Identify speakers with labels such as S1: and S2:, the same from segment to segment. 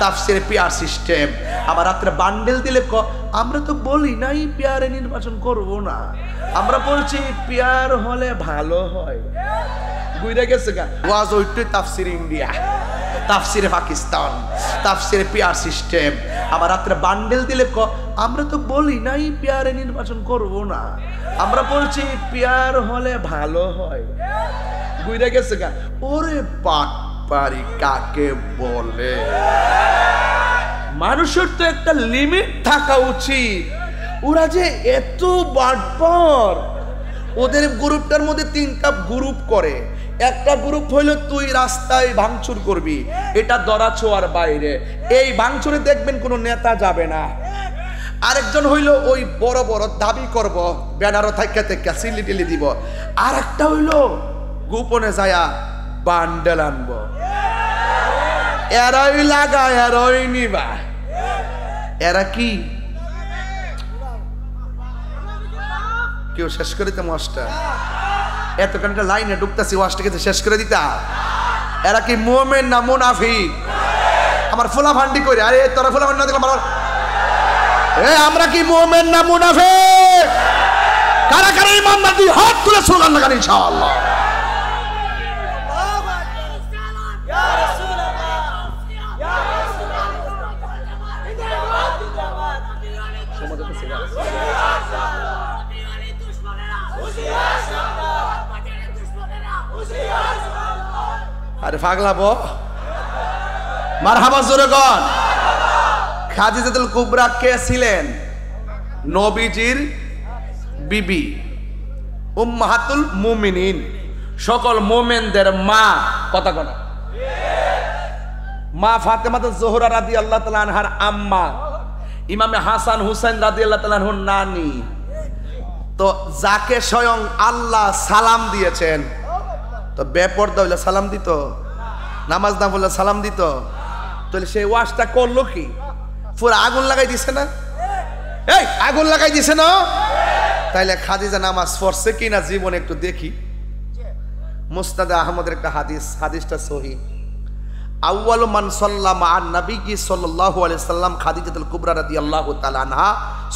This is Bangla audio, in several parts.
S1: তাফসিরে পিয়ার সিস্টেম। আবার রাত্রে বান্ডেল দিলে আমরা তো বলি নাই পিয়ারে নির্বাচন করব না, আমরা বলছি পিয়ার হলে ভালো হয়। বুঝে গেছে গা? ওয়াজ ওইটাই তাফসির ইন্ডিয়া, তাফসিরে পাকিস্তান, তাফসিরে পিয়ার সিস্টেম। আবার রাত্রে বান্ডেল দিলে আমরা তো বলি নাই পিয়ারে নির্বাচন করব না, আমরা বলছি পিয়ার হলে ভালো হয়। বুঝে গেছে গা? ওরে পাটপারি কাকে বলে? মানুষের তো একটা লিমিট থাকা উচিত। ওরা যে এত বাটপার, ওদের গ্রুপটার মধ্যে 3টা গ্রুপ করে। একটা গ্রুপ হইলো তুই রাস্তায় ভাঙচুর করবি, এটা দরাছোয়ার বাইরে, এই ভাঙচুরে দেখবেন কোনো নেতা যাবে না। আরেকজন হইলো ওই বড় বড় দাবি করব, ব্যানারও থাইকা থেকে সিলি টিলি দিব। আর একটা হইলো গোপনে যায়া বান্ডেল আনবো, এরাই লাগা এরাই নিবা। এরা কি কেউ শেষ করে দিতাম ওয়াজটা? এতখানটা লাইনে ঢুকতেছি, ওয়াজটাকে শেষ করে দিতা। এরা কি মুমিন না মুনাফিক? আমার ফুলা ভান্ডি করে, আরে তোরা ফুলা ভান্ডি না দেখলাম ভালো। আমরা কি মুমিন না মুনাফিক? কারা কারা ইমানদার দুই হাত তুলে স্লোগান লাগান ইনশাআল্লাহ। আরে পাগলাবো মারহাবা জোরে গন। খাদিজাতুল কুবরা কে ছিলেন? নবীজির বিবি, উম্মাহাতুল মুমিনিন, সকল মুমিনদের মা। কথা কোন? মা ফাতেমাতুজ জোহরা রাদিয়াল্লাহু তাআলা আনহার আম্মা, ইমামে হাসান হুসাইন রাদিয়াল্লাহু তাআলা আনহুর নানি। তো যাকে স্বয়ং আল্লাহ সালাম দিয়েছেন, তো বেপরদা হইলে সালাম দিত, নামাজ না বললে সালাম দিত, তাহলে সেই ওয়াজটা করলো কি? পুরো আগুন লাগাই দিছে না? এই আগুন লাগাই দিছে না? তাইলে খাদিজা নামাজ পড়ছে কিনা জীবনে একটু দেখি। মুসনাদে আহমদের একটা হাদিস, হাদিসটা সহিহ। আউয়ালু মান সাল্লা মা'আন নবী সাল্লাল্লাহু আলাইহি সাল্লাম খাদিজাতুল কুবরা রাদিয়াল্লাহু তাআলা আনহা,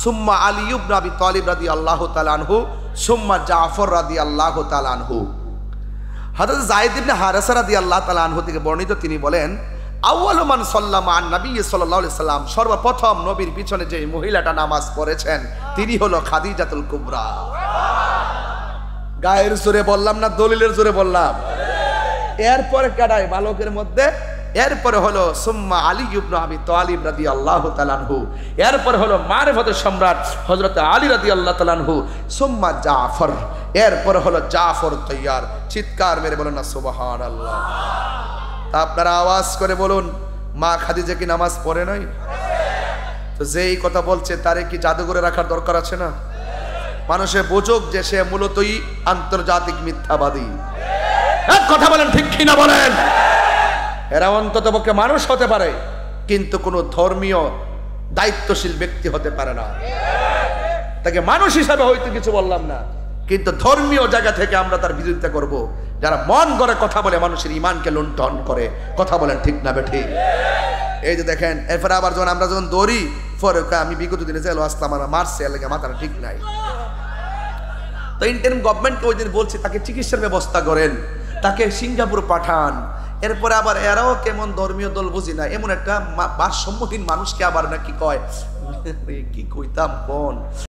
S1: সুম্মা আলী ইবনে আবি তালিব রাদিয়াল্লাহু তাআলা আনহু, সুম্মা জাফর রাদিয়াল্লাহু তাআলা আনহু। হযরত যায়েদ ইবনে হারেসা রাদিয়াল্লাহু তাআলা আনহু থেকে বর্ণিত, তিনি বলেন আউয়ালু মান সাল্লা মা'আন নবী সাল্লাল্লাহু আলাইহি সাল্লাম, সর্বপ্রথম নবীর পিছনে যে মহিলাটা নামাজ পড়েছেন তিনি হলো খাদিজাতুল কুবরা। গায়ের জোরে বললাম না দলিলের জোরে বললাম? এরপরে কাটায় বালকের মধ্যে, এরপরে হলো সুম্মা আলী ইবনে আবি তালিব রাদিয়াল্লাহু তাআলা আনহু, এরপরে হলো মারিফাতের সম্রাট হযরত আলী রাদিয়াল্লাহু তাআলা আনহু, সুম্মা জাফর, এরপরে হলো জাফর তৈয়ার। চিৎকার মেরে বলুন না সুবহানাল্লাহ। তা আপনারা আওয়াজ করে বলুন, মা খাদিজা কি নামাজ পড়ে নাই? তো যেই কথা বলছে তারে কি জাদুঘরে রাখার দরকার আছে না? মানুষে বুঝুক যে সে মূলতই আন্তর্জাতিক মিথ্যাবাদী। এক কথা বলেন, ঠিক কিনা বলেন? এরা অন্তত পক্ষে মানুষ হতে পারে, কিন্তু কোনো ধর্মীয় দায়িত্বশীল ব্যক্তি হতে পারে না। তাকে মানুষ হিসাবে হয়তো কিছু বললাম না, কিন্তু ধর্মীয় জায়গা থেকে আমরা তার বিরোধিতা করব। যারা মন করে কথা বলে মানুষের ইমানকে লুণ্ঠন করে, কথা বলেন ঠিক না বেঠিক? এই যে দেখেন, এরপরে আবার যখন আমরা যখন দৌড়ি, পরে আমি বিগত দিনে চাইলো আসলাম, আমার মারছে, এলাকা মাথাটা ঠিক নাই। তো ইন্টারিম গভর্নমেন্টকে ওই দিন বলছি তাকে চিকিৎসার ব্যবস্থা করেন, তাকে সিঙ্গাপুর পাঠান। এরপরে আবার এরাও কেমন ধর্মীয় দল বুঝি না, এমন একটা ভারসাম্যহীন মানুষকে আবার নাকি কয়, কি কইতাম কোন